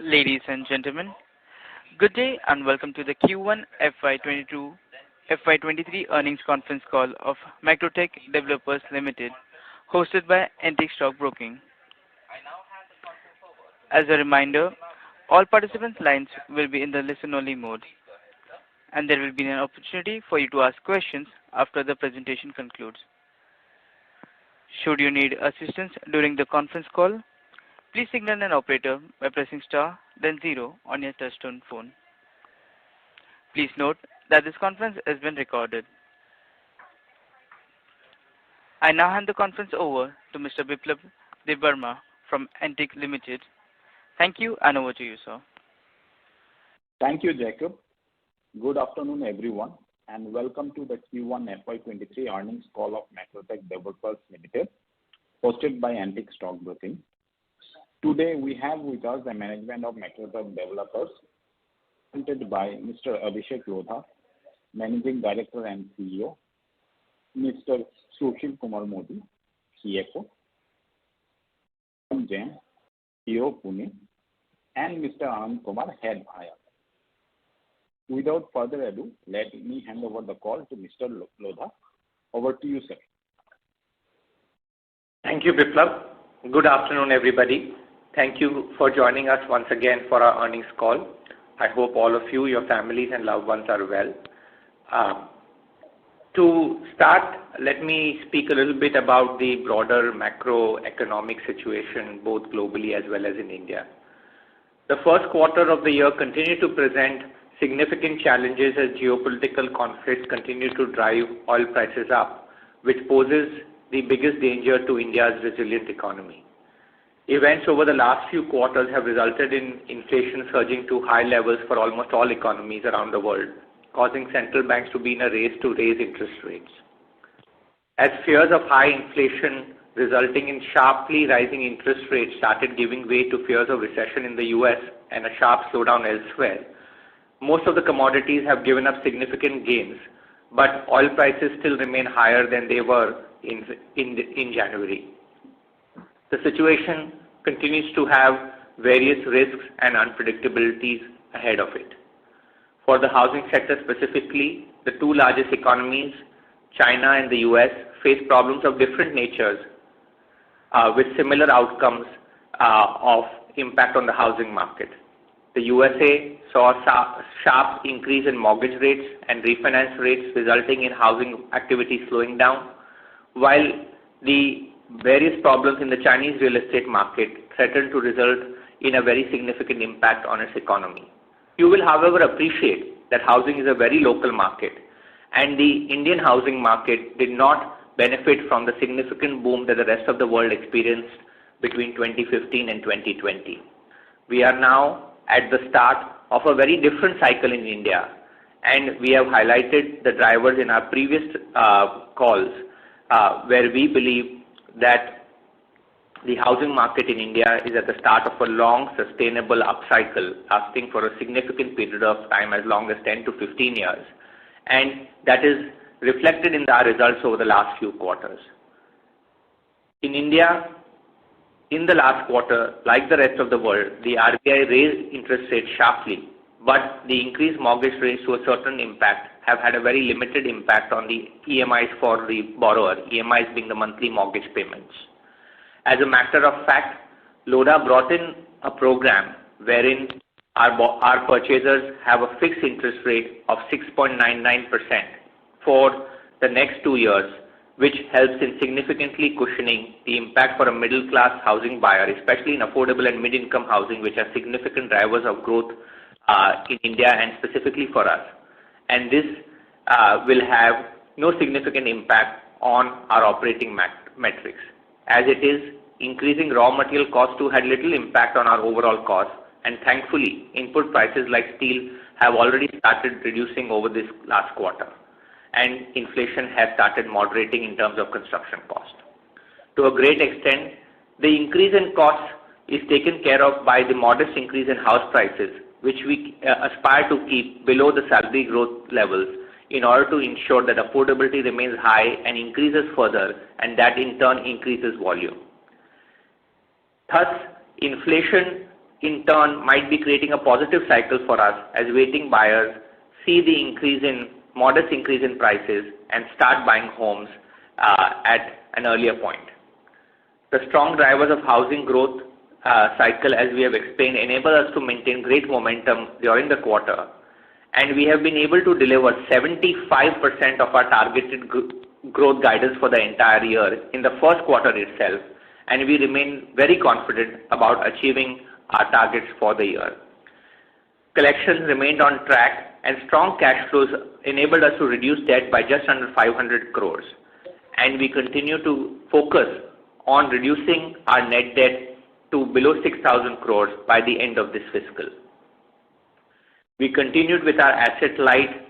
Ladies and gentlemen, good day and welcome to the Q1 FY23 earnings conference call of Macrotech Developers Limited, hosted by Antique Stock Broking. As a reminder, all participants' lines will be in the listen-only mode, and there will be an opportunity for you to ask questions after the presentation concludes. Should you need assistance during the conference call, please signal an operator by pressing star, then 0 on your touchtone phone. Please note that this conference has been recorded. I now hand the conference over to Mr. Biplab Debbarma from Antique Limited. Thank you, and over to you, sir. Thank you, Jacob. Good afternoon, everyone, and welcome to the Q1 FY23 earnings call of Macrotech Developers Limited, hosted by Antique Stock Broking. Today, we have with us the management of Macrotech Developers, presented by Mr. Abhishek Lodha, Managing Director and CEO, Mr. Sushil Kumar Modi, CFO, Jain, CEO Pune, and Mr. Anand Kumar, Head IR. Without further ado, let me hand over the call to Mr. Lodha. Over to you, sir. Thank you, Biplab. Good afternoon, everybody. Thank you for joining us once again for our earnings call. I hope all of you, your families and loved ones are well. To start, let me speak a little bit about the broader macroeconomic situation, both globally as well as in India. The first quarter of the year continued to present significant challenges as geopolitical conflicts continue to drive oil prices up, which poses the biggest danger to India's resilient economy. Events over the last few quarters have resulted in inflation surging to high levels for almost all economies around the world, causing central banks to be in a race to raise interest rates. As fears of high inflation resulting in sharply rising interest rates started giving way to fears of recession in the US and a sharp slowdown elsewhere, most of the commodities have given up significant gains, but oil prices still remain higher than they were in January. The situation continues to have various risks and unpredictabilities ahead of it. For the housing sector specifically, the two largest economies, China and the US, face problems of different natures with similar outcomes of impact on the housing market. The USA saw a sharp increase in mortgage rates and refinance rates, resulting in housing activity slowing down, while the various problems in the Chinese real estate market threaten to result in a very significant impact on its economy. You will, however, appreciate that housing is a very local market, and the Indian housing market did not benefit from the significant boom that the rest of the world experienced between 2015 and 2020. We are now at the start of a very different cycle in India, and we have highlighted the drivers in our previous calls, where we believe that the housing market in India is at the start of a long, sustainable upcycle lasting for a significant period of time, as long as 10 to 15 years. And that is reflected in our results over the last few quarters. In India, in the last quarter, like the rest of the world, the RBI raised interest rates sharply, but the increased mortgage rates to a certain impact have had a very limited impact on the EMIs for the borrower, EMIs being the monthly mortgage payments. As a matter of fact, LODA brought in a program wherein our purchasers have a fixed interest rate of 6.99% for the next 2 years, which helps in significantly cushioning the impact for a middle-class housing buyer, especially in affordable and mid-income housing, which are significant drivers of growth in India and specifically for us. And this will have no significant impact on our operating metrics. As it is, increasing raw material costs too had little impact on our overall costs, and thankfully, input prices like steel have already started reducing over this last quarter, and inflation has started moderating in terms of construction cost. To a great extent, the increase in costs is taken care of by the modest increase in house prices, which we aspire to keep below the salary growth levels in order to ensure that affordability remains high and increases further, and that in turn increases volume. Thus, inflation in turn might be creating a positive cycle for us as waiting buyers see the modest increase in prices and start buying homes at an earlier point. The strong drivers of housing growth cycle, as we have explained, enable us to maintain great momentum during the quarter, and we have been able to deliver 75% of our targeted growth guidance for the entire year in the first quarter itself, and we remain very confident about achieving our targets for the year. Collections remained on track, and strong cash flows enabled us to reduce debt by just under 500 crores, and we continue to focus on reducing our net debt to below 6,000 crores by the end of this fiscal. We continued with our asset-light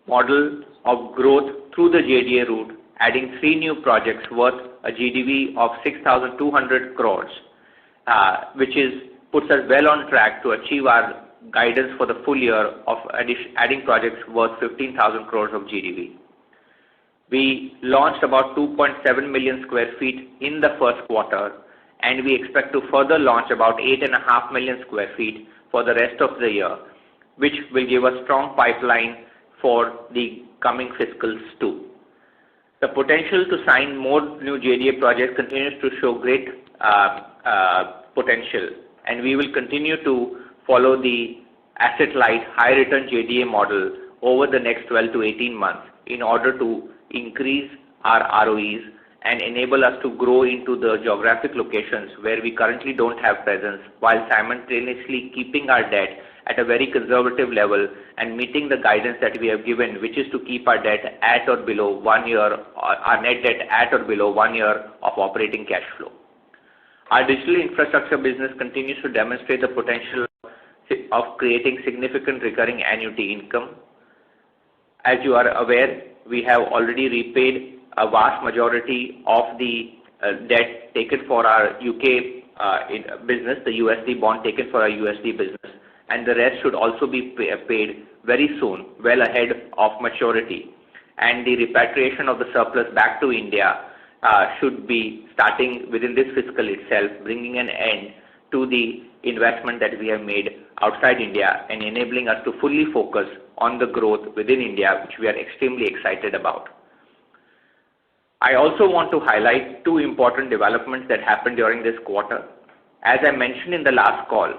model of growth through the JDA route, adding 3 new projects worth a GDV of 6,200 crores, which puts us well on track to achieve our guidance for the full year of adding projects worth 15,000 crores of GDV. We launched about 2.7 million square feet in the first quarter, and we expect to further launch about 8.5 million square feet for the rest of the year, which will give a strong pipeline for the coming fiscals too. The potential to sign more new JDA projects continues to show great potential, and we will continue to follow the asset-light, high-return JDA model over the next 12 to 18 months in order to increase our ROEs and enable us to grow into the geographic locations where we currently don't have presence, while simultaneously keeping our debt at a very conservative level and meeting the guidance that we have given, which is to keep our debt at or below 1 year, our net debt at or below 1 year of operating cash flow. Our digital infrastructure business continues to demonstrate the potential of creating significant recurring annuity income. As you are aware, we have already repaid a vast majority of the debt taken for our UK business, the USD bond taken for our USD business, and the rest should also be paid very soon, well ahead of maturity. And the repatriation of the surplus back to India should be starting within this fiscal itself, bringing an end to the investment that we have made outside India and enabling us to fully focus on the growth within India, which we are extremely excited about. I also want to highlight 2 important developments that happened during this quarter. As I mentioned in the last call,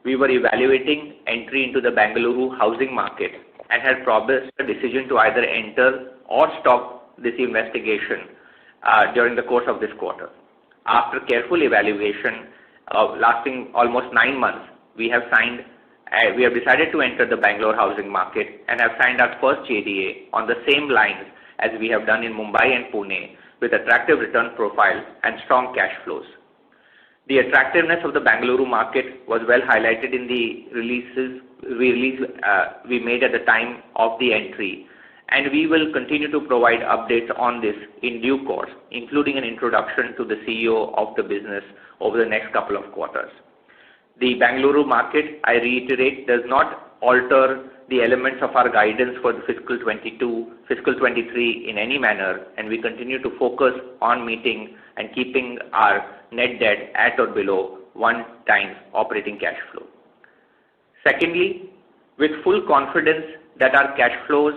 we were evaluating entry into the Bengaluru housing market and had promised a decision to either enter or stop this investigation during the course of this quarter. After careful evaluation lasting almost 9 months, we have decided to enter the Bangalore housing market and have signed our first JDA on the same lines as we have done in Mumbai and Pune, with attractive return profile and strong cash flows. The attractiveness of the Bengaluru market was well highlighted in the releases we made at the time of the entry, and we will continue to provide updates on this in due course, including an introduction to the CEO of the business over the next couple of quarters. The Bengaluru market, I reiterate, does not alter the elements of our guidance for the fiscal 22, fiscal 23 in any manner, and we continue to focus on meeting and keeping our net debt at or below 1 times operating cash flow. Secondly, with full confidence that our cash flows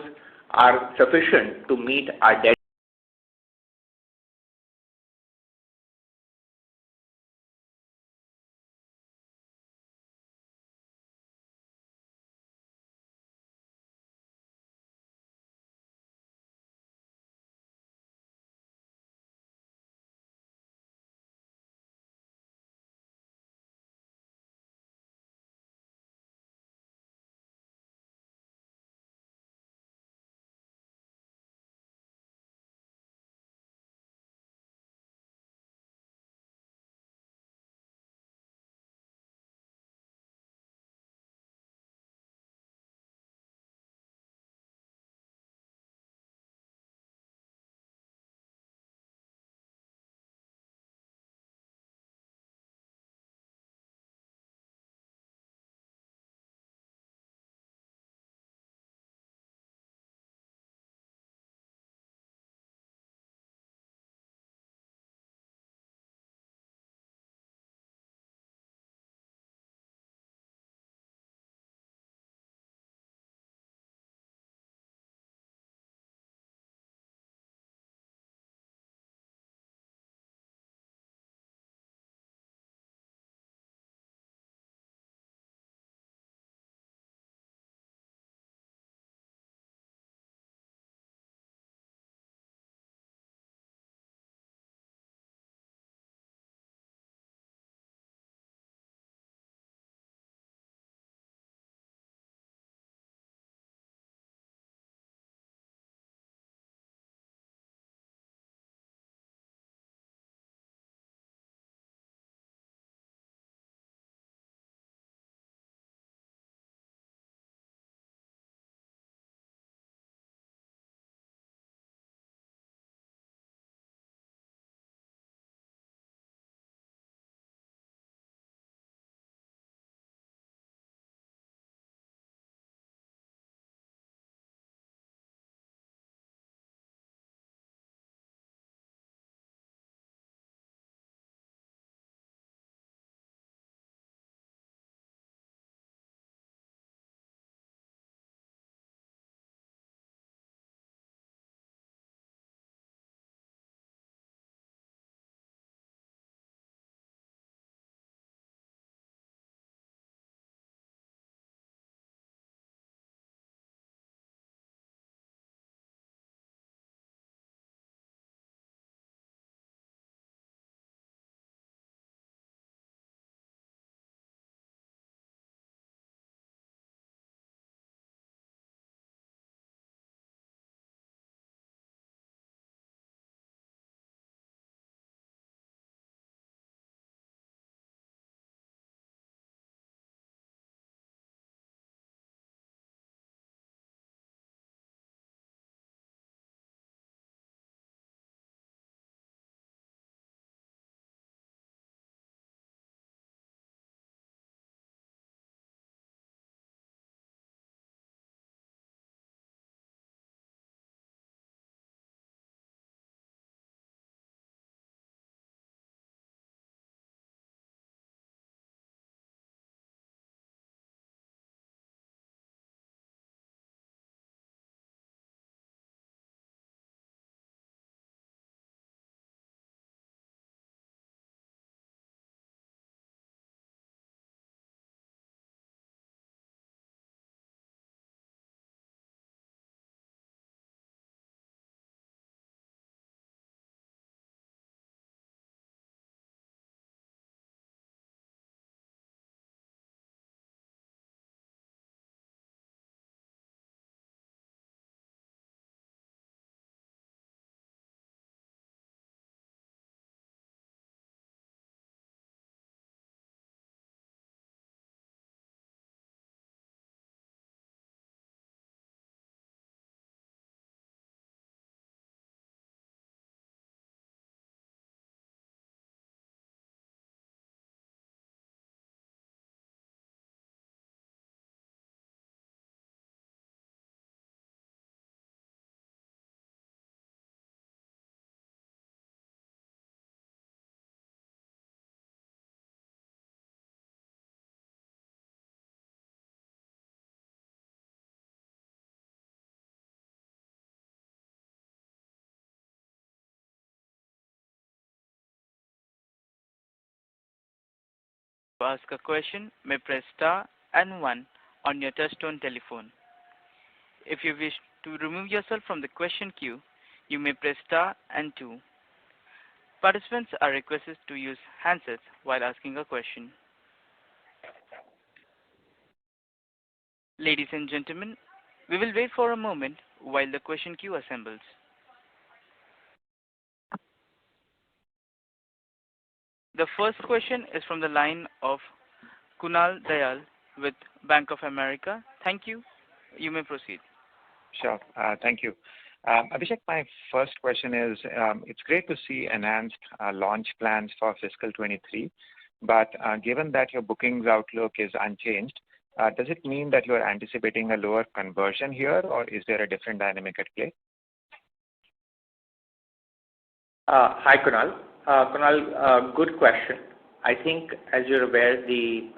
are sufficient to meet our debt To ask a question, may press star and 1 on your touchtone telephone. If you wish to remove yourself from the question queue, you may press star and 2. Participants are requested to use handsets while asking a question. Ladies and gentlemen, we will wait for a moment while the question queue assembles. The first question is from the line of Kunal Dayal with Bank of America. Thank you. You may proceed. Sure. Thank you. Abhishek, my first question is, it's great to see enhanced launch plans for fiscal 23, but given that your bookings outlook is unchanged, does it mean that you are anticipating a lower conversion here, or is there a different dynamic at play? Hi, Kunal. Kunal, good question. I think, as you're aware, the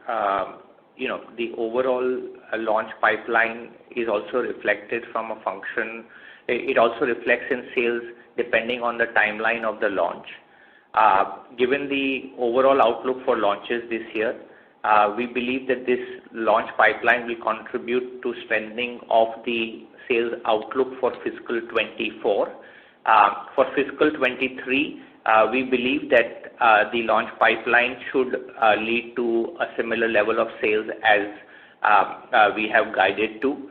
overall launch pipeline is also reflected from a function. It also reflects in sales depending on the timeline of the launch. Given the overall outlook for launches this year, we believe that this launch pipeline will contribute to strengthening of the sales outlook for fiscal 24. For fiscal 23, we believe that the launch pipeline should lead to a similar level of sales as we have guided to.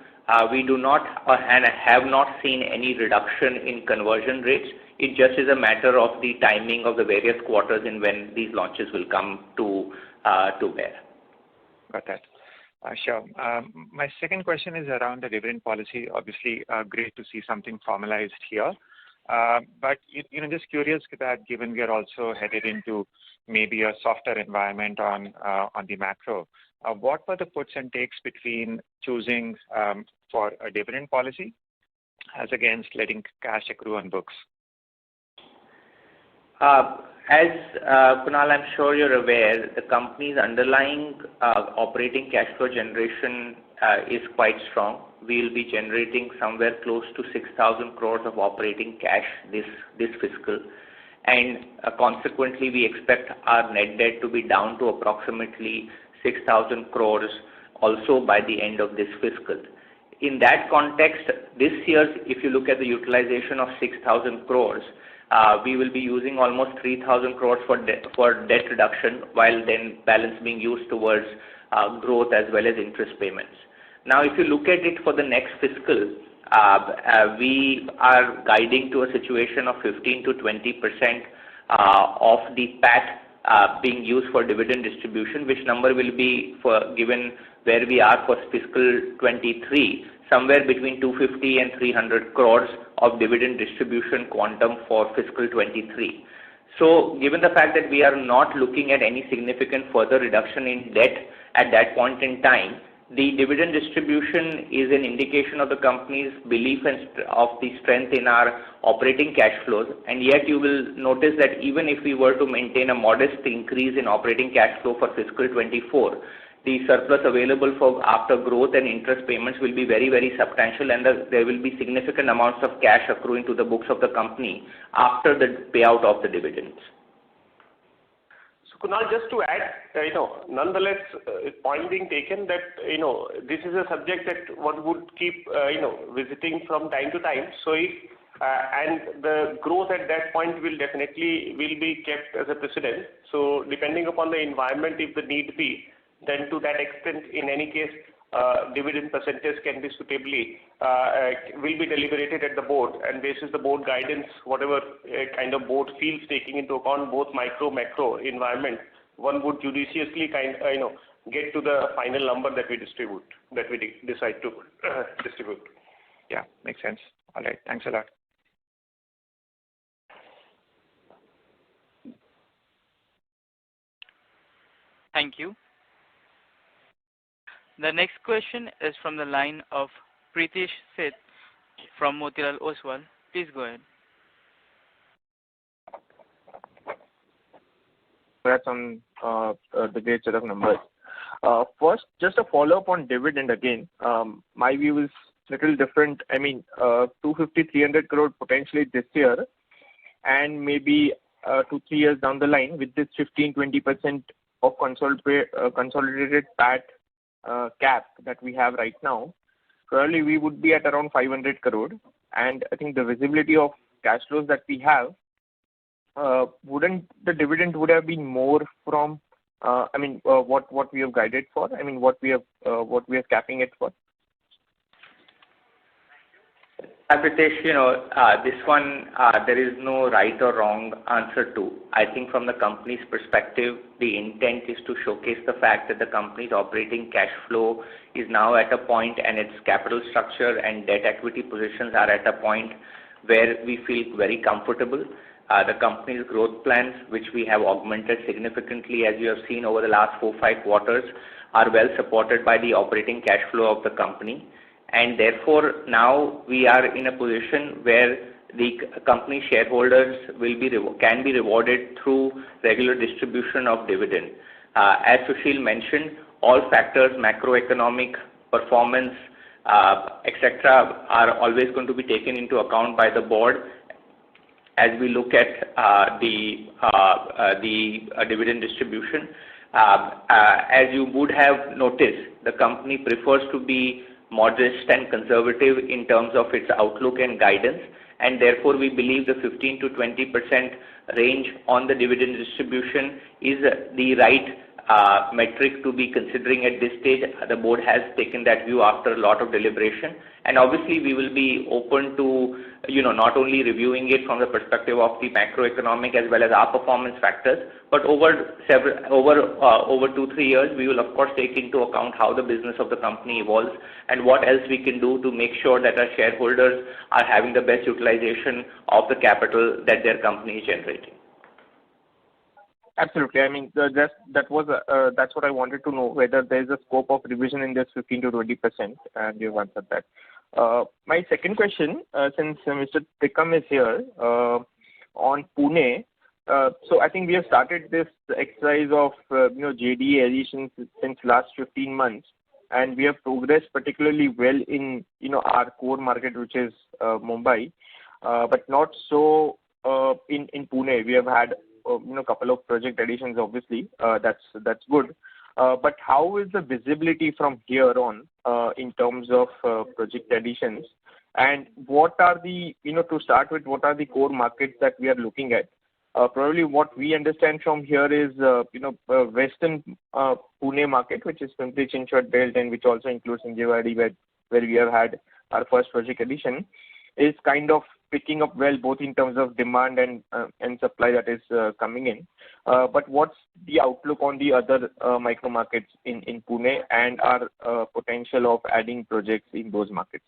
We do not and have not seen any reduction in conversion rates. It just is a matter of the timing of the various quarters in when these launches will come to bear. Got that. Sure. My second question is around the dividend policy. Obviously, great to see something formalized here. But just curious that given we are also headed into maybe a softer environment on the macro, what were the puts and takes between choosing for a dividend policy as against letting cash accrue on books? As Kunal, I'm sure you're aware, the company's underlying operating cash flow generation is quite strong. We'll be generating somewhere close to 6,000 crores of operating cash this fiscal, and consequently, we expect our net debt to be down to approximately 6,000 crores also by the end of this fiscal. In that context, this year, if you look at the utilization of 6,000 crores, we will be using almost 3,000 crores for debt reduction, while then balance being used towards growth as well as interest payments. Now, if you look at it for the next fiscal, we are guiding to a situation of 15 to 20% of the PAT being used for dividend distribution, which number will be, for given where we are for fiscal 23, somewhere between 250 and 300 crores of dividend distribution quantum for fiscal 23. So, given the fact that we are not looking at any significant further reduction in debt at that point in time, the dividend distribution is an indication of the company's belief and of the strength in our operating cash flows. And yet you will notice that even if we were to maintain a modest increase in operating cash flow for fiscal 24, the surplus available for after growth and interest payments will be very, very substantial, and there will be significant amounts of cash accruing to the books of the company after the payout of the dividends. Kunal, just to add, nonetheless, point being taken that, this is a subject that one would keep, visiting from time to time. So if, and the growth at that point will be kept as a precedent. So depending upon the environment, if the need be, then to that extent, in any case, dividend percentage can be suitably, will be deliberated at the board, and this is the board guidance, whatever kind of board feels taking into account both micro, macro environment, one would judiciously get to the final number that we decide to distribute. Yeah, makes sense. All right. Thanks a lot. Thank you. The next question is from the line of Pritesh Sheth from Motilal Oswal. Please go ahead. Congrats on the great set of numbers. First, just a follow-up on dividend again. My view is little different. I mean, 250, 300 crore potentially this year, and maybe 2-3 years down the line with this 15-20% of consolidated PAT cap that we have right now, probably we would be at around 500 crore. And I think the visibility of cash flows that we have, wouldn't the dividend would have been more from, what we have guided for? I mean, what we are capping it for? Pritesh, this one, there is no right or wrong answer to. I think from the company's perspective, the intent is to showcase the fact that the company's operating cash flow is now at a point, and its capital structure and debt equity positions are at a point where we feel very comfortable. The company's growth plans, which we have augmented significantly, as you have seen over the last 4-5 quarters, are well supported by the operating cash flow of the company. And therefore, now we are in a position where the company shareholders can be rewarded through regular distribution of dividend. As Sushil mentioned, all factors, macroeconomic performance, etc., are always going to be taken into account by the board as we look at the dividend distribution. As you would have noticed, the company prefers to be modest and conservative in terms of its outlook and guidance, and therefore we believe the 15 to 20% range on the dividend distribution is the right metric to be considering at this stage. The board has taken that view after a lot of deliberation, and obviously we will be open to not only reviewing it from the perspective of the macroeconomic as well as our performance factors, but over 2-3 years we will of course take into account how the business of the company evolves and what else we can do to make sure that our shareholders are having the best utilization of the capital that their company is generating. Absolutely. I mean, that's what I wanted to know, whether there is a scope of revision in this 15 to 20%, and you've answered that. My second question, since Mr. Tikam is here, on Pune. So I think we have started this exercise of JDA additions since last 15 months, and we have progressed particularly well in our core market, which is Mumbai, but not so in Pune. We have had couple of project additions, obviously. That's good. But how is the visibility from here on in terms of project additions? And what are to start with, what are the core markets that we are looking at? Probably what we understand from here is, Western Pune market, which is Pimpri-Chinchwad belt, and which also includes Hinjewadi, where we have had our first project addition, is kind of picking up well, both in terms of demand and supply that is coming in. But what's the outlook on the other micro markets in Pune and our potential of adding projects in those markets?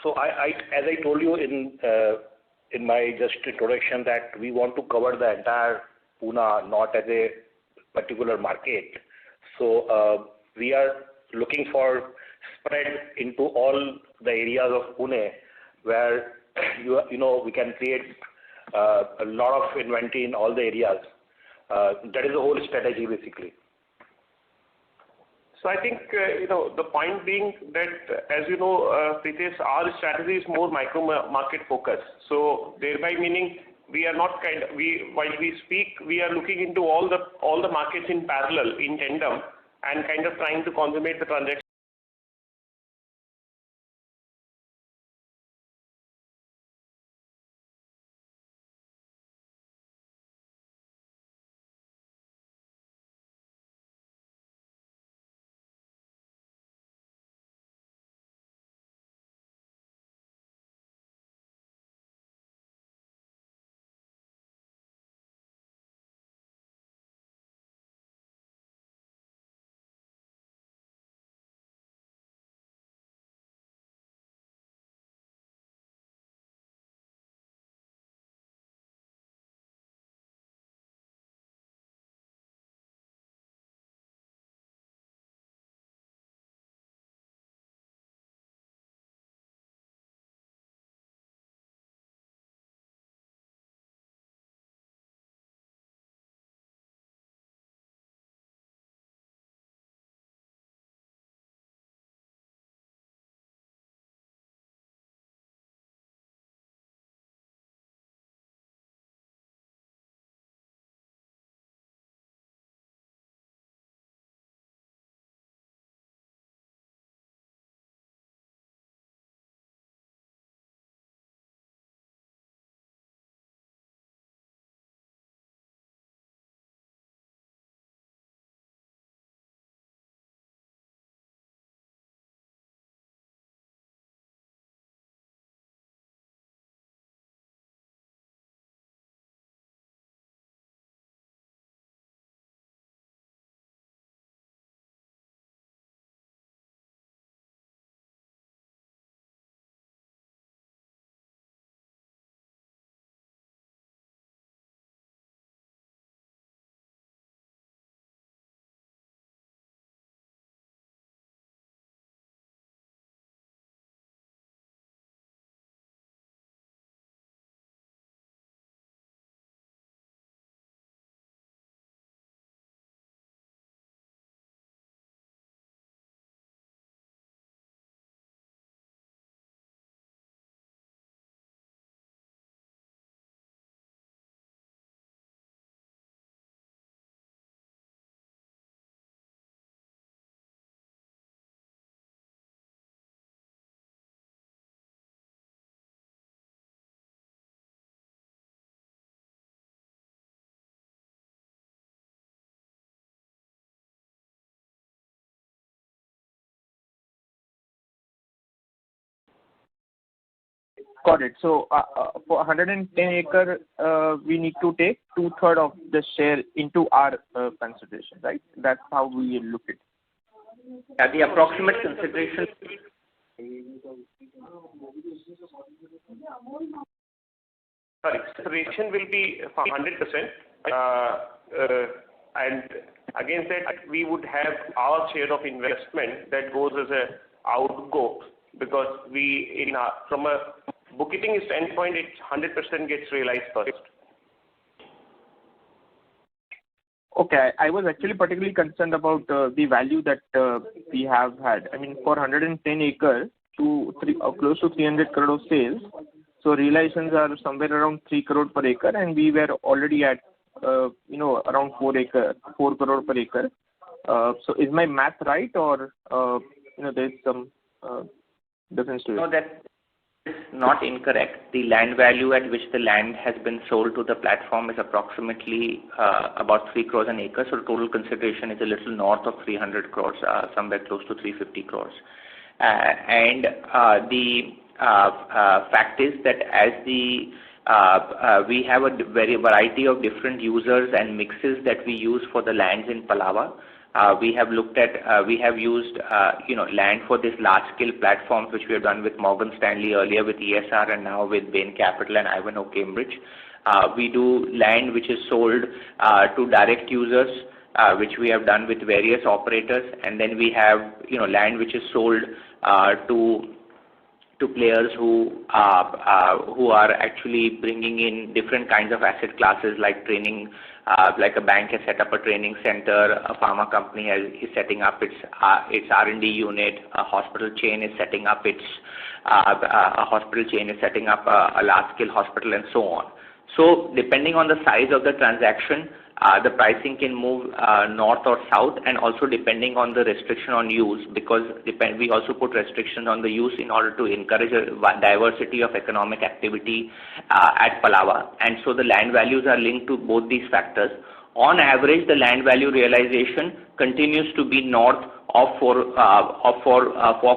So as I told you in my just introduction, that we want to cover the entire Pune, not as a particular market. So we are looking for spread into all the areas of Pune where we can create a lot of inventory in all the areas. That is the whole strategy basically. So I think the point being that, as you know, Pritesh, our strategy is more micro market focused. So thereby meaning we are not while we speak, we are looking into all the markets in parallel, in tandem, and kind of trying to consummate the transaction. Got it. So for 110 acre, we need to take 2/3 of the share into our consideration, right? That's how we look at it. Yeah, the approximate consideration. Sorry, consideration will be for 100%. And against that, we would have our share of investment that goes as a outgo, because from a bookkeeping standpoint, it's 100% gets realized first. Okay, I was actually particularly concerned about the value that we have had. I mean, for 110 acres to close to 300 crore of sales, so realizations are somewhere around 3 crore per acre, and we were already at around 4 crore per acre. So is my math right, or there's some difference to it? No, that is not incorrect. The land value at which the land has been sold to the platform is approximately about 3 crores an acre. So the total consideration is a little north of 300 crores, somewhere close to 350 crores. And the fact is that as we have a variety of different users and mixes that we use for the lands in Palava. We have used land for this large scale platforms which we have done with Morgan Stanley earlier, with ESR, and now with Bain Capital and Ivanhoe Cambridge. We do land which is sold to direct users, which we have done with various operators, and then we have land which is sold to players who are actually bringing in different kinds of asset classes, like training. Like a bank has set up a training center, a pharma company is setting up its R&D unit, a hospital chain is setting up a large-scale hospital, and so on. So depending on the size of the transaction, the pricing can move north or south, and also depending on the restriction on use, because we also put restrictions on the use in order to encourage a diversity of economic activity at Palava. And so the land values are linked to both these factors. On average, the land value realization continues to be north of 4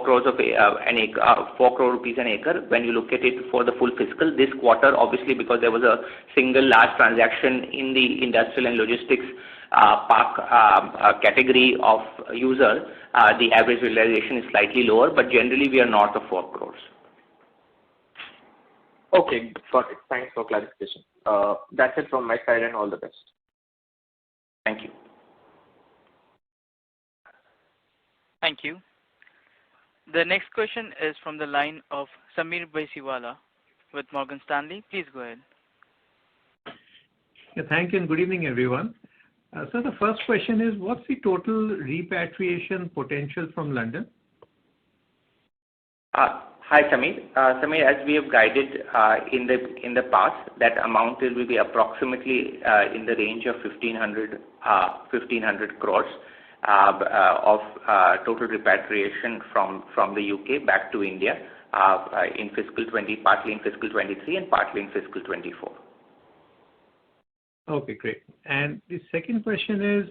crores rupees an acre when you look at it for the full fiscal. This quarter, obviously, because there was a single large transaction in the industrial and logistics park category of users, the average realization is slightly lower, but generally we are north of 4 crores. Okay, got it. Thanks for clarification. That's it from my side, and all the best. Thank you. Thank you. The next question is from the line of Sameer Baisiwala with Morgan Stanley. Please go ahead. Yeah, thank you and good evening, everyone. So the first question is, what's the total repatriation potential from London? Hi, Sameer. Sameer, as we have guided in the past, that amount will be approximately in the range of 1,500 crores of total repatriation from the UK back to India in fiscal 20, partly in fiscal 23 and partly in fiscal 24. Okay, great. And the second question is,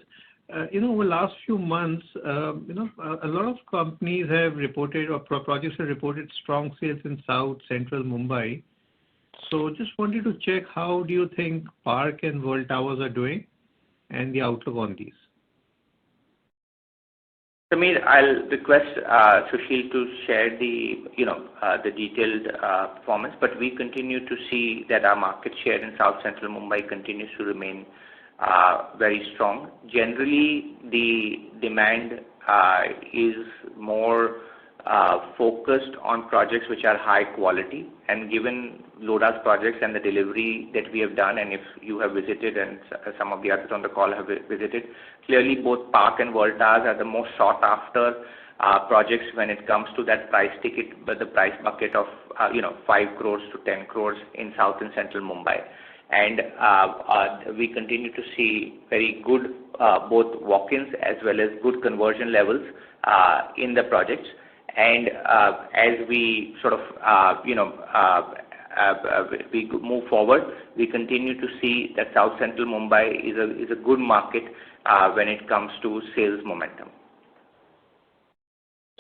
over the last few months, a lot of companies have reported, or projects have reported, strong sales in South Central Mumbai. So just wanted to check, how do you think Park and World Towers are doing, and the outlook on these? Sameer, I'll request Sushil to share the detailed performance, but we continue to see that our market share in South Central Mumbai continues to remain very strong. Generally, the demand is more focused on projects which are high quality, and given Lodha's projects and the delivery that we have done, and if you have visited and some of the others on the call have visited, clearly both Park and World Towers are the most sought after projects when it comes to that price ticket, but the price bucket of 5 crores to 10 crores in South and Central Mumbai. And we continue to see very good both walk-ins as well as good conversion levels in the projects. And as we sort of we move forward, we continue to see that South Central Mumbai is a good market when it comes to sales momentum.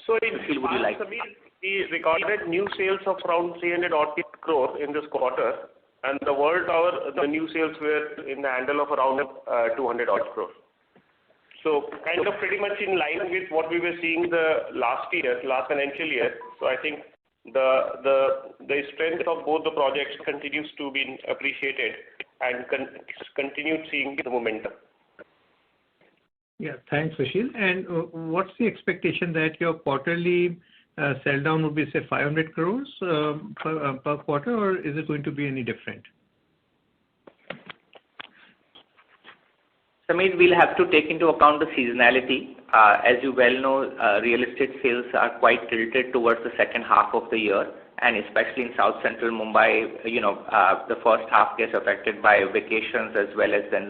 So in Sushil, would you like? we recorded new sales of around 300 odd crore in this quarter, and the World Tower, the new sales were in the handle of around 200 odd crore. So kind of pretty much in line with what we were seeing the last financial year. So I think the strength of both the projects continues to be appreciated and continued seeing the momentum. Yeah, thanks, Sushil. And what's the expectation that your quarterly sell down would be, say, 500 crores per quarter, or is it going to be any different? Sameer, we'll have to take into account the seasonality. As you well know, real estate sales are quite tilted towards the second half of the year, and especially in South Central Mumbai, the first half gets affected by vacations as well as then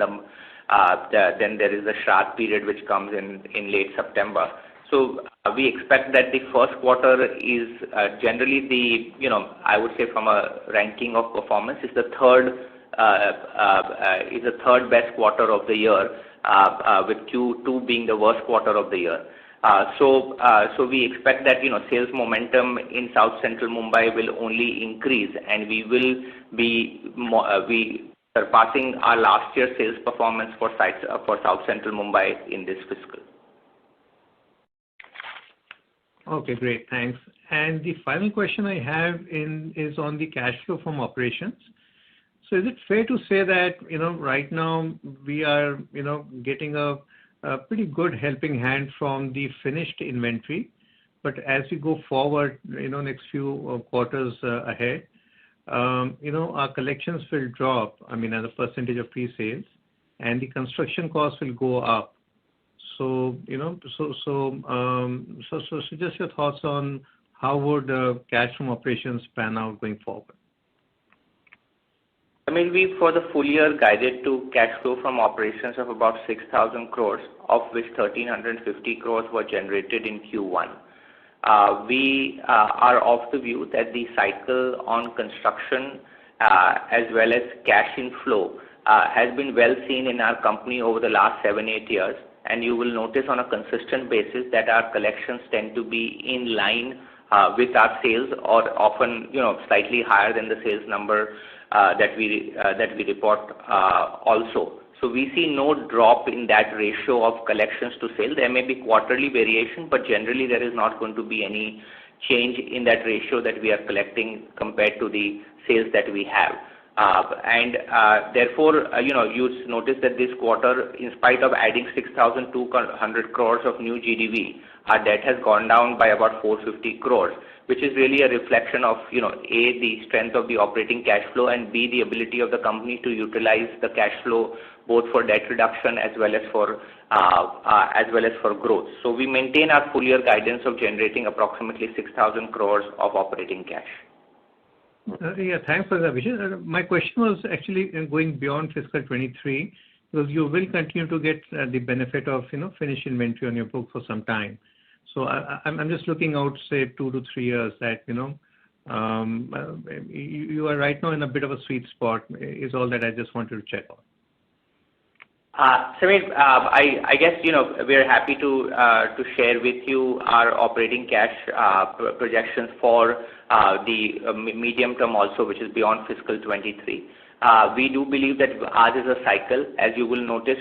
then there is the Shraddh period which comes in late September. So we expect that the first quarter is generally I would say from a ranking of performance is the third best quarter of the year, with Q2 being the worst quarter of the year. So we expect that sales momentum in South Central Mumbai will only increase, and we will be surpassing our last year's sales performance for South Central Mumbai in this fiscal. Okay, great, thanks. And the final question I have is on the cash flow from operations. So is it fair to say that right now we are getting a pretty good helping hand from the finished inventory, but as we go forward, next few quarters ahead, our collections will drop, as a percentage of pre-sales, and the construction costs will go up. So, so just your thoughts on how would cash from operations pan out going forward? We for the full year guided to cash flow from operations of about 6,000 crores, of which 1,350 crores were generated in Q1. We are of the view that the cycle on construction as well as cash inflow has been well seen in our company over the last 7-8 years, and you will notice on a consistent basis that our collections tend to be in line with our sales, or often slightly higher than the sales number that we report also. So we see no drop in that ratio of collections to sale. There may be quarterly variation, but generally there is not going to be any change in that ratio that we are collecting compared to the sales that we have. Therefore, you notice that this quarter, in spite of adding 6,200 crores of new GDV, our debt has gone down by about 450 crores, which is really a reflection of, A, the strength of the operating cash flow, and B, the ability of the company to utilize the cash flow both for debt reduction as well as for growth. So we maintain our full year guidance of generating approximately 6,000 crores of operating cash. Yeah, thanks for that, Abhishek. My question was actually going beyond fiscal 23, because you will continue to get the benefit of finished inventory on your book for some time. So I'm just looking out, say, 2 to 3 years that you are right now in a bit of a sweet spot. Is all that I just wanted to check on. Sameer, I guess we are happy to share with you our operating cash projections for the medium term also, which is beyond fiscal 23. We do believe that ours is a cycle, as you will notice.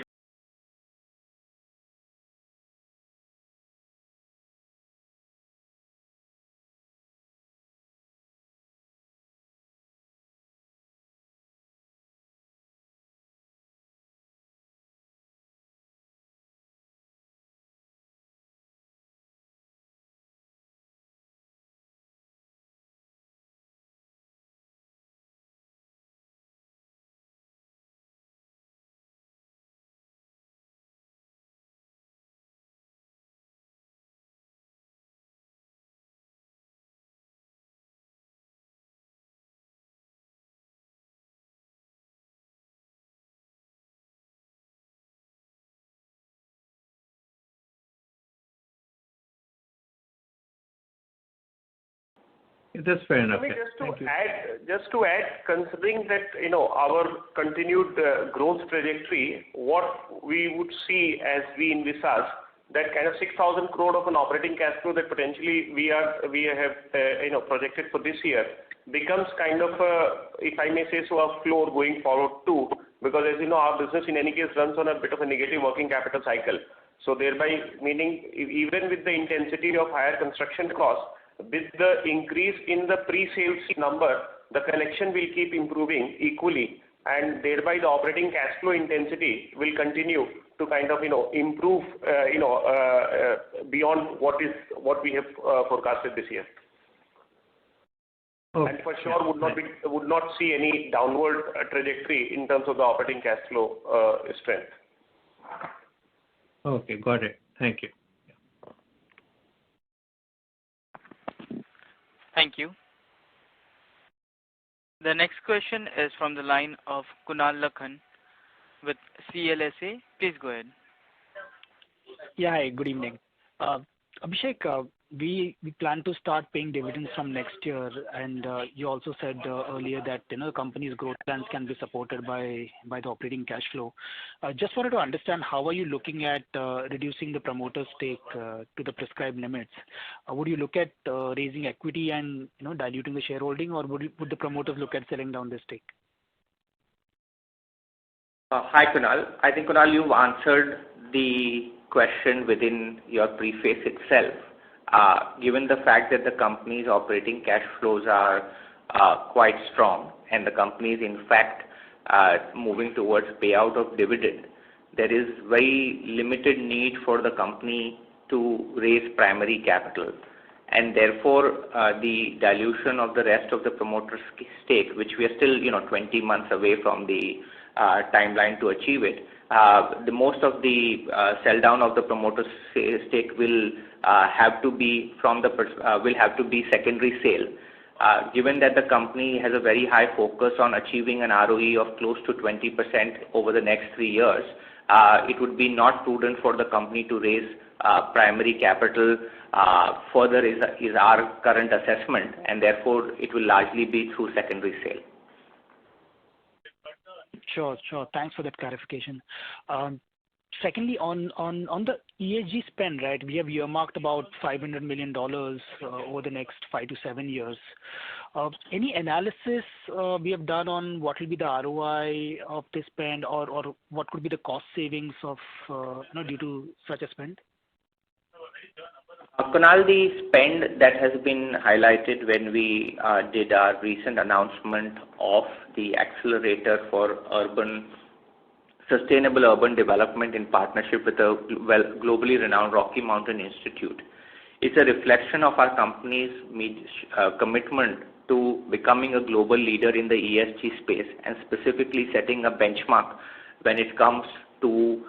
That's fair enough. Just to add, considering that our continued growth trajectory, what we would see as we envisage that kind of 6,000 crore of an operating cash flow that potentially we have projected for this year becomes kind of if I may say so, a floor going forward too, because as you know, our business in any case runs on a bit of a negative working capital cycle. So thereby meaning even with the intensity of higher construction costs, with the increase in the pre-sales number, the collection will keep improving equally, and thereby the operating cash flow intensity will continue to kind of improve beyond what we have forecasted this year. Okay. And for sure would not see any downward trajectory in terms of the operating cash flow strength. Okay, got it. Thank you. Thank you. The next question is from the line of Kunal Lakhan with CLSA. Please go ahead. Yeah, hi, good evening. Abhishek, we plan to start paying dividends from next year, and you also said earlier that the company's growth plans can be supported by the operating cash flow. Just wanted to understand, how are you looking at reducing the promoter stake to the prescribed limits? Would you look at raising equity and diluting the shareholding, or would the promoters look at selling down the stake? Hi Kunal. I think Kunal, you've answered the question within your preface itself. Given the fact that the company's operating cash flows are quite strong and the company is in fact moving towards payout of dividend, there is very limited need for the company to raise primary capital, and therefore the dilution of the rest of the promoter stake, which we are still 20 months away from the timeline to achieve it, the most of the sell down of the promoter stake will have to be secondary sale. Given that the company has a very high focus on achieving an ROE of close to 20% over the next 3 years, it would be not prudent for the company to raise primary capital further is our current assessment, and therefore it will largely be through secondary sale. Sure. Thanks for that clarification. Secondly, on the ESG spend, right? We have earmarked about $500 million over the next 5 to 7 years. Any analysis we have done on what will be the ROI of this spend, or what could be the cost savings of due to such a spend? Kunal, the spend that has been highlighted when we did our recent announcement of the accelerator for sustainable urban development in partnership with a globally renowned Rocky Mountain Institute, it's a reflection of our company's commitment to becoming a global leader in the ESG space, and specifically setting a benchmark when it comes to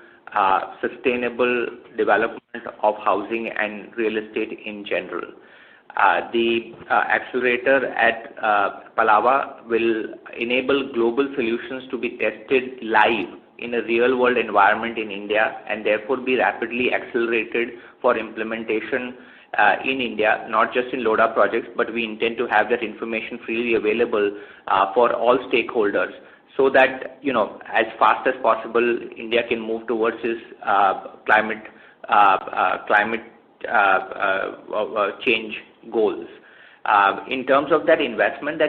sustainable development of housing and real estate in general. The accelerator at Palava will enable global solutions to be tested live in a real world environment in India, and therefore be rapidly accelerated for implementation in India, not just in LODA projects, but we intend to have that information freely available for all stakeholders, so that as fast as possible India can move towards its climate change goals. In terms of that investment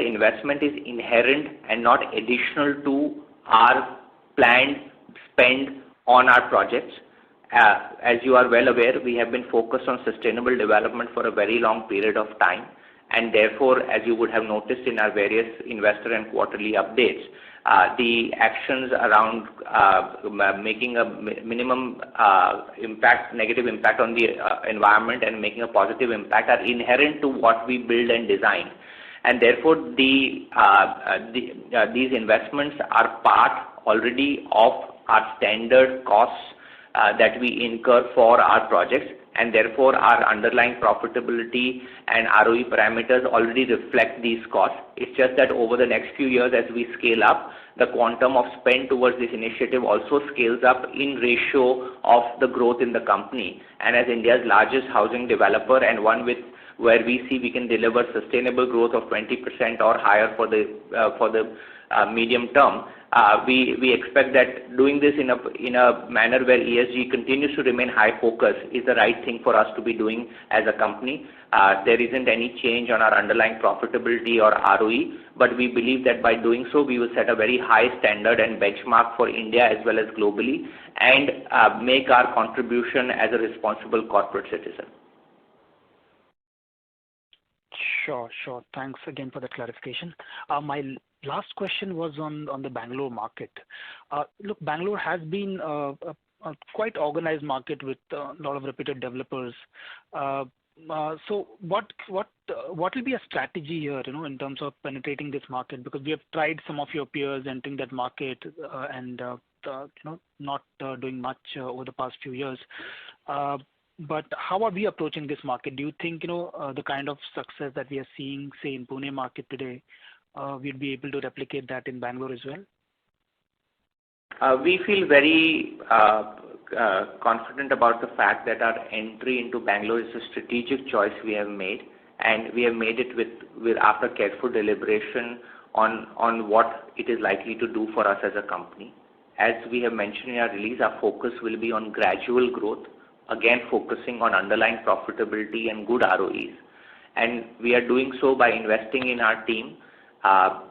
is inherent and not additional to our planned spend on our projects. As you are well aware, we have been focused on sustainable development for a very long period of time, and therefore, as you would have noticed in our various investor and quarterly updates, the actions around making a minimum negative impact on the environment and making a positive impact are inherent to what we build and design. And therefore, these investments are part already of our standard costs that we incur for our projects, and therefore our underlying profitability and ROE parameters already reflect these costs. It's just that over the next few years, as we scale up, the quantum of spend towards this initiative also scales up in ratio of the growth in the company. And as India's largest housing developer, and one where we see we can deliver sustainable growth of 20% or higher for the medium term, we expect that doing this in a manner where ESG continues to remain high focus is the right thing for us to be doing as a company. There isn't any change on our underlying profitability or ROE, but we believe that by doing so, we will set a very high standard and benchmark for India as well as globally, and make our contribution as a responsible corporate citizen. Sure. Thanks again for the clarification. My last question was on the Bangalore market. Look, Bangalore has been a quite organized market with a lot of reputed developers. So what will be a strategy here, in terms of penetrating this market? Because we have tried some of your peers entering that market and not doing much over the past few years. But how are we approaching this market? Do you think the kind of success that we are seeing, say in Pune market today, we'll be able to replicate that in Bangalore as well? We feel very confident about the fact that our entry into Bangalore is a strategic choice we have made, and we have made it with after careful deliberation on what it is likely to do for us as a company. As we have mentioned in our release, our focus will be on gradual growth, again focusing on underlying profitability and good ROEs. And we are doing so by investing in our team,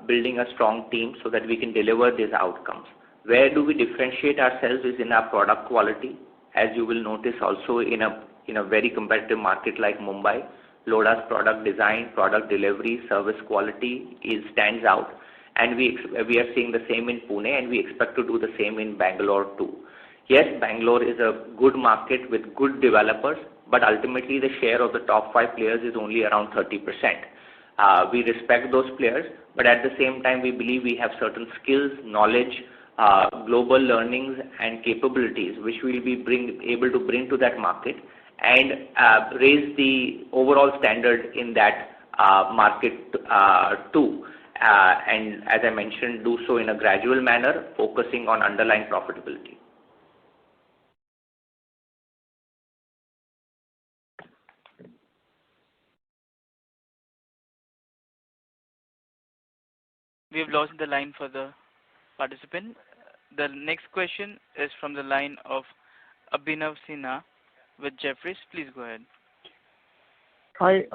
building a strong team so that we can deliver these outcomes. Where do we differentiate ourselves is in our product quality. As you will notice also in a very competitive market like Mumbai, Lodha's product design, product delivery, service quality stands out. And we are seeing the same in Pune, and we expect to do the same in Bangalore too. Yes, Bangalore is a good market with good developers, but ultimately the share of the top 5 players is only around 30%. We respect those players, but at the same time we believe we have certain skills, knowledge, global learnings and capabilities which we will be able to bring to that market and raise the overall standard in that market too. And as I mentioned, do so in a gradual manner, focusing on underlying profitability. We have lost the line for the participant. The next question is from the line of Abhinav Sinha with Jefferies. Please go ahead. Hi,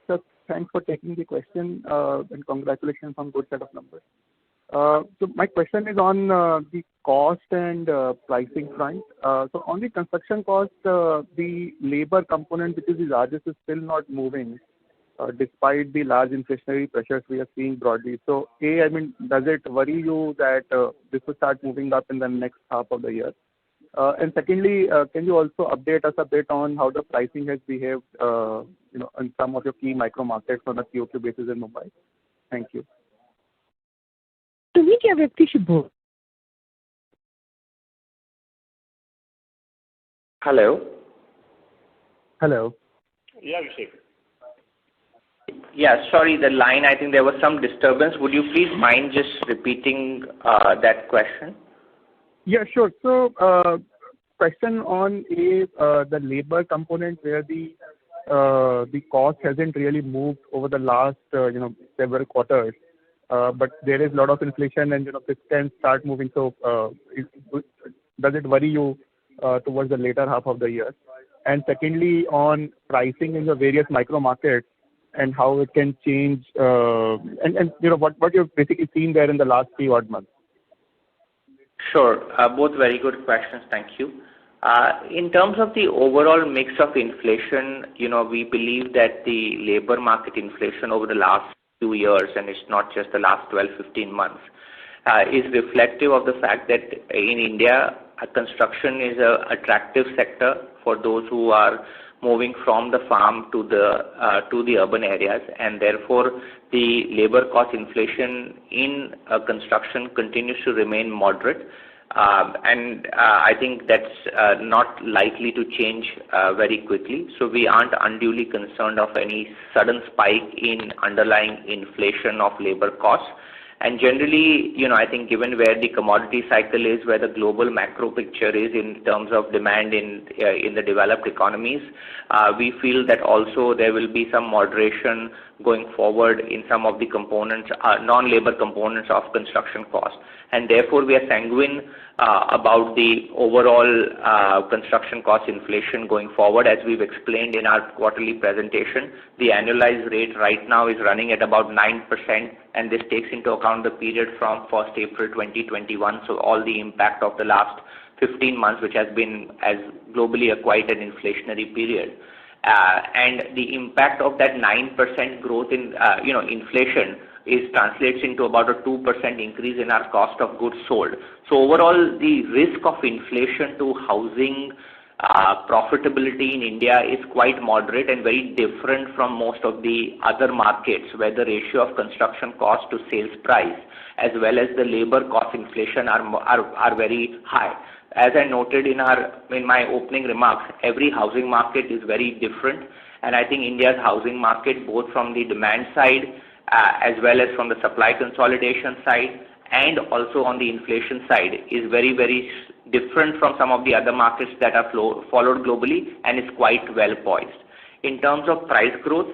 sir, thanks for taking the question and congratulations on good set of numbers. So my question is on the cost and pricing front. So on the construction cost, the labor component, which is the largest, is still not moving despite the large inflationary pressures we are seeing broadly. So does it worry you that this will start moving up in the next half of the year? And secondly, can you also update us a bit on how the pricing has behaved, in some of your key micro markets on a QoQ basis in Mumbai? Thank you. Hello. Hello. Yeah, Abhishek. Yeah, sorry, the line, I think there was some disturbance. Would you please mind just repeating that question? Yeah, sure. So, question on the labor component where the cost hasn't really moved over the last several quarters, but there is a lot of inflation and this can start moving. So, does it worry you towards the later half of the year? And secondly, on pricing in the various micro markets and how it can change, and what you've basically seen there in the last 3 odd months. Sure. Both very good questions. Thank you. In terms of the overall mix of inflation, we believe that the labor market inflation over the last 2 years, and it's not just the last 12-15 months, is reflective of the fact that in India, construction is an attractive sector for those who are moving from the farm to the urban areas, and therefore the labor cost inflation in construction continues to remain moderate, and I think that's not likely to change very quickly. So we aren't unduly concerned of any sudden spike in underlying inflation of labor costs, And generally, I think given where the commodity cycle is, where the global macro picture is in terms of demand in the developed economies, we feel that also there will be some moderation going forward in some of the components, non-labor components of construction costs. And therefore, we are sanguine about the overall construction cost inflation going forward. As we've explained in our quarterly presentation, the annualized rate right now is running at about 9%, and this takes into account the period from 1st April 2021, so all the impact of the last 15 months, which has been as globally quite an inflationary period. And the impact of that 9% growth in inflation translates into about a 2% increase in our cost of goods sold. So overall, the risk of inflation to housing profitability in India is quite moderate and very different from most of the other markets, where the ratio of construction cost to sales price as well as the labor cost inflation are very high. As I noted in my opening remarks, every housing market is very different, and I think India's housing market, both from the demand side as well as from the supply consolidation side and also on the inflation side, is very, very different from some of the other markets that are followed globally, and is quite well poised. In terms of price growth,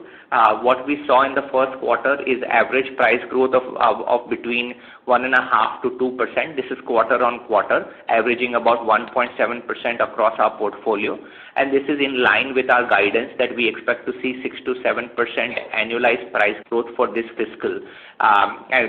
what we saw in the first quarter is average price growth of between 1.5% to 2%. This is quarter on quarter, averaging about 1.7% across our portfolio. And this is in line with our guidance that we expect to see 6 to 7% annualized price growth for this fiscal,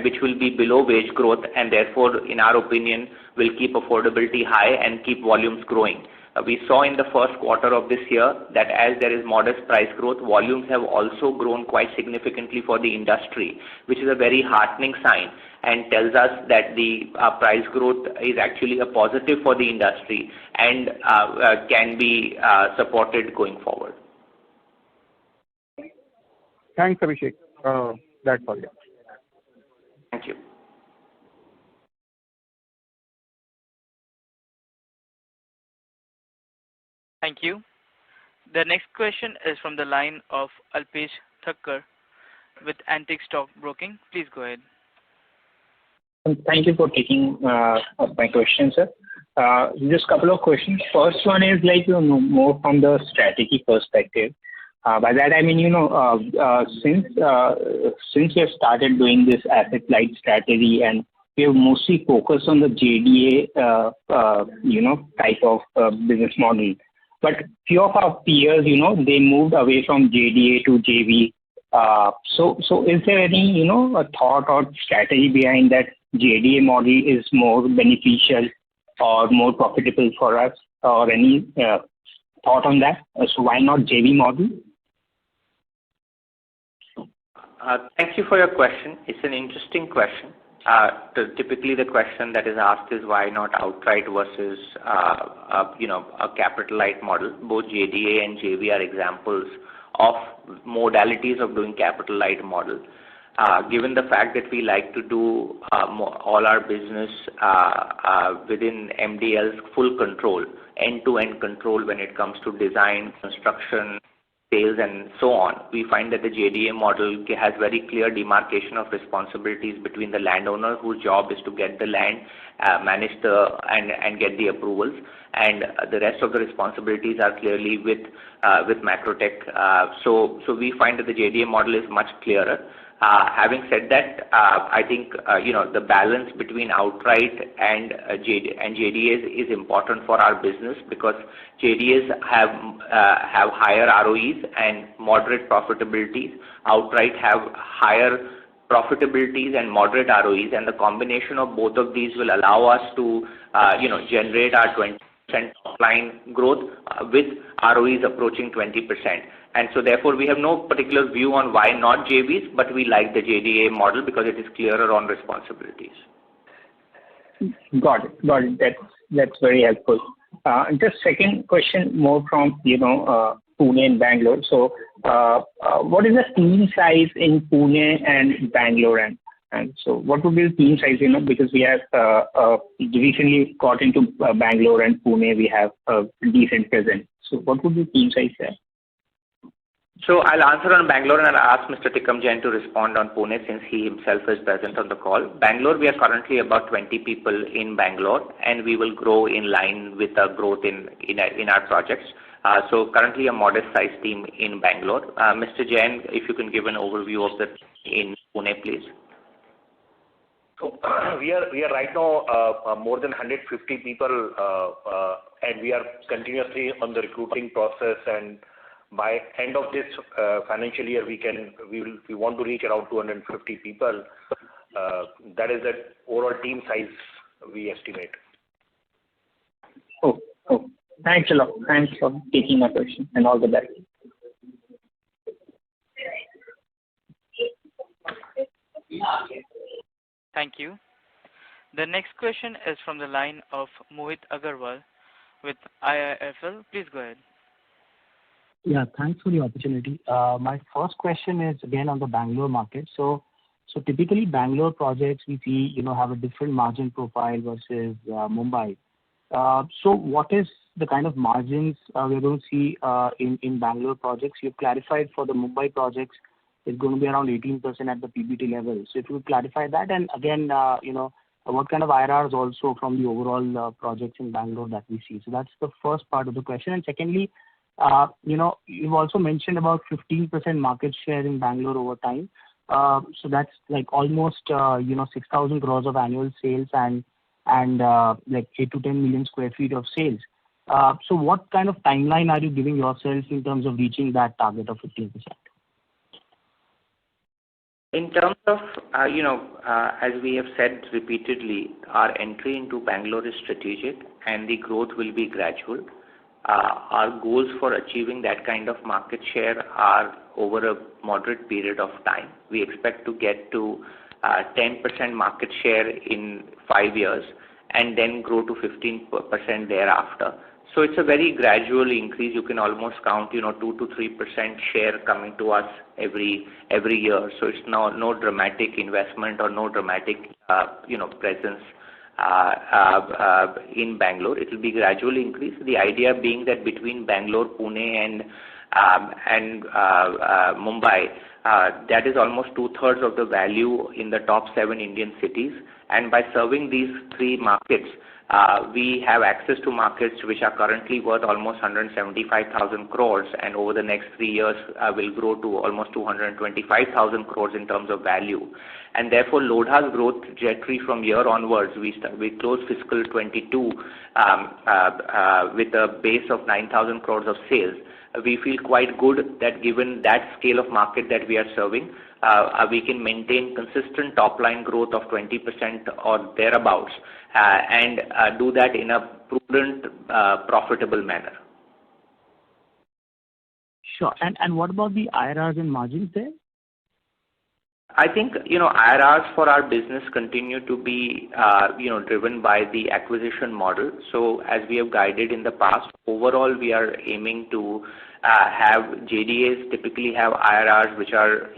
which will be below wage growth, and therefore, in our opinion, will keep affordability high and keep volumes growing. We saw in the first quarter of this year that as there is modest price growth, volumes have also grown quite significantly for the industry, which is a very heartening sign and tells us that the price growth is actually a positive for the industry and can be supported going forward. Thanks, Abhishek. That's all. Yeah. Thank you. Thank you. The next question is from the line of Alpesh Thakkar with Antique Stock Broking. Please go ahead. Thank you for taking up my question, sir. Just a couple of questions. First one is more from the strategy perspective. By that I mean, since we have started doing this asset light strategy and we have mostly focused on the JDA, type of business model. But few of our peers, they moved away from JDA to JV. So is there any, a thought or strategy behind that JDA model is more beneficial or more profitable for us, or any thought on that? So why not JV model? Thank you for your question. It's an interesting question. Typically, the question that is asked is why not outright versus a capital light model. Both JDA and JV are examples of modalities of doing capital light model. Given the fact that we like to do all our business within MDL's full control, end-to-end control when it comes to design, construction, sales, and so on, we find that the JDA model has very clear demarcation of responsibilities between the landowner, whose job is to get the land, manage and get the approvals, and the rest of the responsibilities are clearly with Macrotech. So we find that the JDA model is much clearer. Having said that, I think the balance between outright and JDAs is important for our business, because JDAs have higher ROEs and moderate profitabilities. Outright have higher profitabilities and moderate ROEs, and the combination of both of these will allow us to generate our 20% top line growth with ROEs approaching 20%. And so therefore we have no particular view on why not JVs, but we like the JDA model because it is clearer on responsibilities. Got it. That's very helpful. Just second question, more from Pune and Bangalore. So what is the team size in Pune and Bangalore, and so what would be the team size? Because we have recently got into Bangalore and Pune, we have a decent presence. So what would be the team size there? So I'll answer on Bangalore and I'll ask Mr. Tikam Jain to respond on Pune since he himself is present on the call. Bangalore, we are currently about 20 people in Bangalore and we will grow in line with the growth in our projects. So currently a modest size team in Bangalore. Mr. Jain, if you can give an overview of the in Pune, please. So we are right now more than 150 people, and we are continuously on the recruiting process. And by end of this financial year, we want to reach around 250 people. That is the overall team size we estimate. Oh, thanks a lot. Thanks for taking my question and all the best. Thank you. The next question is from the line of Mohit Agarwal with IIFL. Please go ahead. Yeah, thanks for the opportunity. My first question is again on the Bangalore market. So typically Bangalore projects we see, have a different margin profile versus Mumbai. So what is the kind of margins we're going to see in Bangalore projects? You've clarified for the Mumbai projects it's going to be around 18% at the PBT level. So if you would clarify that, and again, what kind of IRRs also from the overall projects in Bangalore that we see. So that's the first part of the question. And secondly, you've also mentioned about 15% market share in Bangalore over time. So that's like almost 6,000 crores of annual sales and like 8 to 10 million square feet of sales. So what kind of timeline are you giving yourself in terms of reaching that target of 15%? In terms of, as we have said repeatedly, our entry into Bangalore is strategic and the growth will be gradual. Our goals for achieving that kind of market share are over a moderate period of time. We expect to get to 10% market share in 5 years and then grow to 15% thereafter. So it's a very gradual increase. You can almost count, 2 to 3% share coming to us every year. So it's no dramatic investment or no dramatic, presence in Bangalore. It will be gradually increased. The idea being that between Bangalore, Pune, and Mumbai, that is almost 2/3 of the value in the top 7 Indian cities. And by serving these 3 markets, we have access to markets which are currently worth almost 175,000 crores, and over the next 3 years will grow to almost 225,000 crores in terms of value. And therefore, Lodha's growth trajectory from year onwards, we closed fiscal 22 with a base of 9,000 crores of sales. We feel quite good that given that scale of market that we are serving, we can maintain consistent top-line growth of 20% or thereabouts, and do that in a prudent, profitable manner. Sure. And what about the IRRs and margins there? I think, IRRs for our business continue to be, driven by the acquisition model. So as we have guided in the past, overall we are aiming to have JDAs typically have IRRs which are,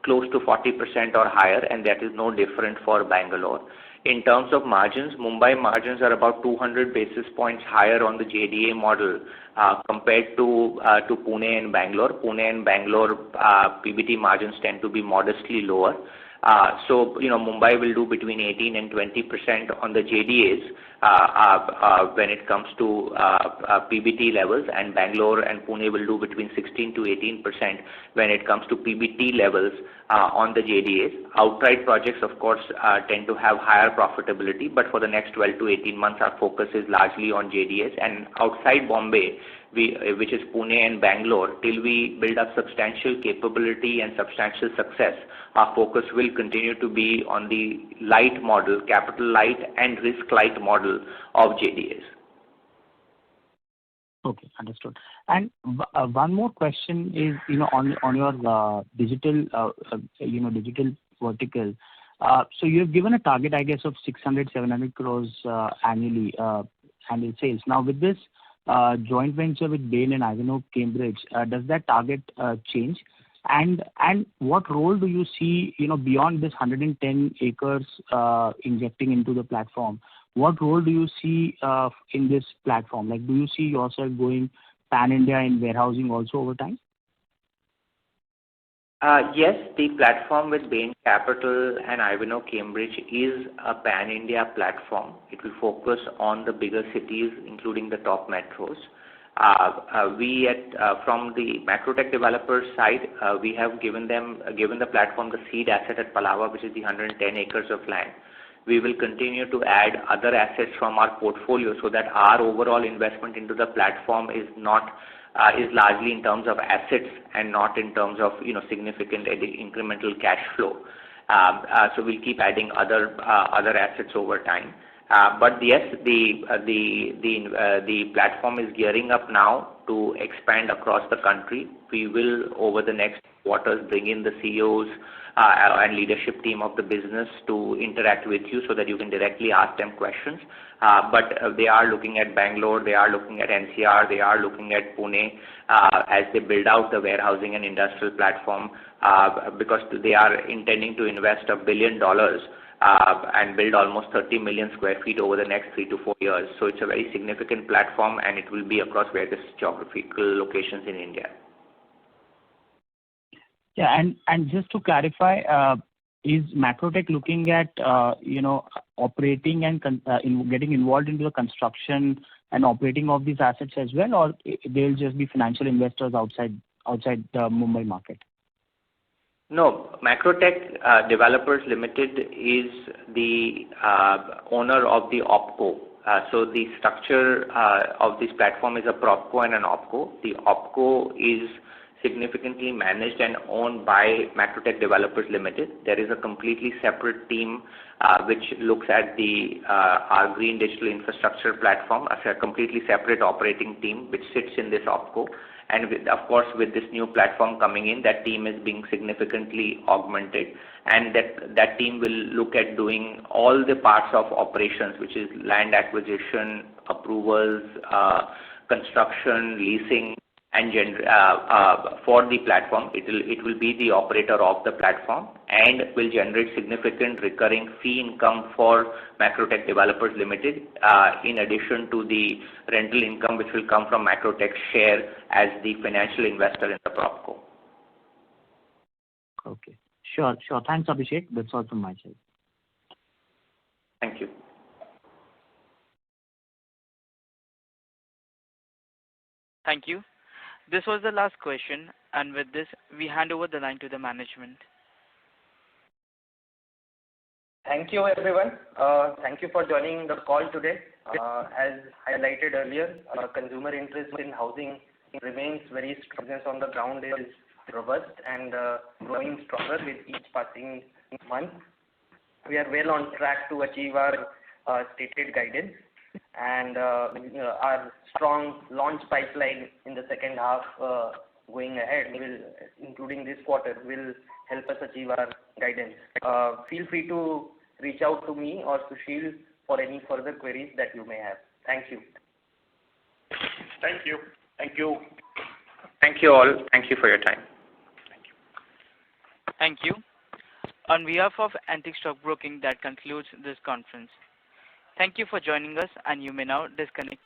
close to 40% or higher, and that is no different for Bangalore. In terms of margins, Mumbai margins are about 200 basis points higher on the JDA model compared to Pune and Bangalore. Pune and Bangalore PBT margins tend to be modestly lower. So, Mumbai will do between 18 and 20% on the JDAs when it comes to PBT levels, and Bangalore and Pune will do between 16 to 18% when it comes to PBT levels on the JDAs. Outright projects, of course, tend to have higher profitability, but for the next 12 to 18 months, our focus is largely on JDAs. And outside Bombay, which is Pune and Bangalore, till we build up substantial capability and substantial success, our focus will continue to be on the light model, capital light and risk light model of JDAs. Okay, understood. And one more question is, on your digital, digital vertical. So you have given a target, I guess, of 600-700 crores annual sales. Now, with this joint venture with Bain and Ivanhoe Cambridge, does that target change? And what role do you see, beyond this 110 acres injecting into the platform? What role do you see in this platform? Like, do you see yourself going pan-India in warehousing also over time? Yes, the platform with Bain Capital and Ivanhoe Cambridge is a pan-India platform. It will focus on the bigger cities, including the top metros. From the Macrotech developers side, we have given the platform the seed asset at Palava, which is the 110 acres of land. We will continue to add other assets from our portfolio so that our overall investment into the platform is largely in terms of assets and not in terms of significant incremental cash flow. So we'll keep adding other assets over time. But yes, the platform is gearing up now to expand across the country. We will, over the next quarters, bring in the CEOs and leadership team of the business to interact with you so that you can directly ask them questions. But they are looking at Bangalore, they are looking at NCR, they are looking at Pune as they build out the warehousing and industrial platform because they are intending to invest $1 billion and build almost 30 million square feet over the next 3 to 4 years. So it's a very significant platform and it will be across various geographical locations in India. Yeah, and just to clarify, is Macrotech looking at operating and getting involved into the construction and operating of these assets as well, or they'll just be financial investors outside the Mumbai market? No, Macrotech Developers Limited is the owner of the OpCo. So the structure of this platform is a PropCo and an OpCo. The OpCo is significantly managed and owned by Macrotech Developers Limited. There is a completely separate team which looks at our green digital infrastructure platform as a completely separate operating team which sits in this OpCo. And of course, with this new platform coming in, that team is being significantly augmented. And that team will look at doing all the parts of operations, which is land acquisition, approvals, construction, leasing, and for the platform. It will be the operator of the platform and will generate significant recurring fee income for Macrotech Developers Limited in addition to the rental income which will come from Macrotech's share as the financial investor in the PropCo. Okay. Sure. Thanks, Abhishek. That's all from my side. Thank you. Thank you. This was the last question, and with this, we hand over the line to the management. Thank you, everyone. Thank you for joining the call today. As highlighted earlier, consumer interest in housing remains very strong. Business on the ground is robust and growing stronger with each passing month. We are well on track to achieve our stated guidance. And our strong launch pipeline in the second half going ahead, including this quarter, will help us achieve our guidance. Feel free to reach out to me or Sushil for any further queries that you may have. Thank you. Thank you. Thank you. Thank you all. Thank you for your time. Thank you. On behalf of Antique Stock Broking, that concludes this conference. Thank you for joining us, and you may now disconnect.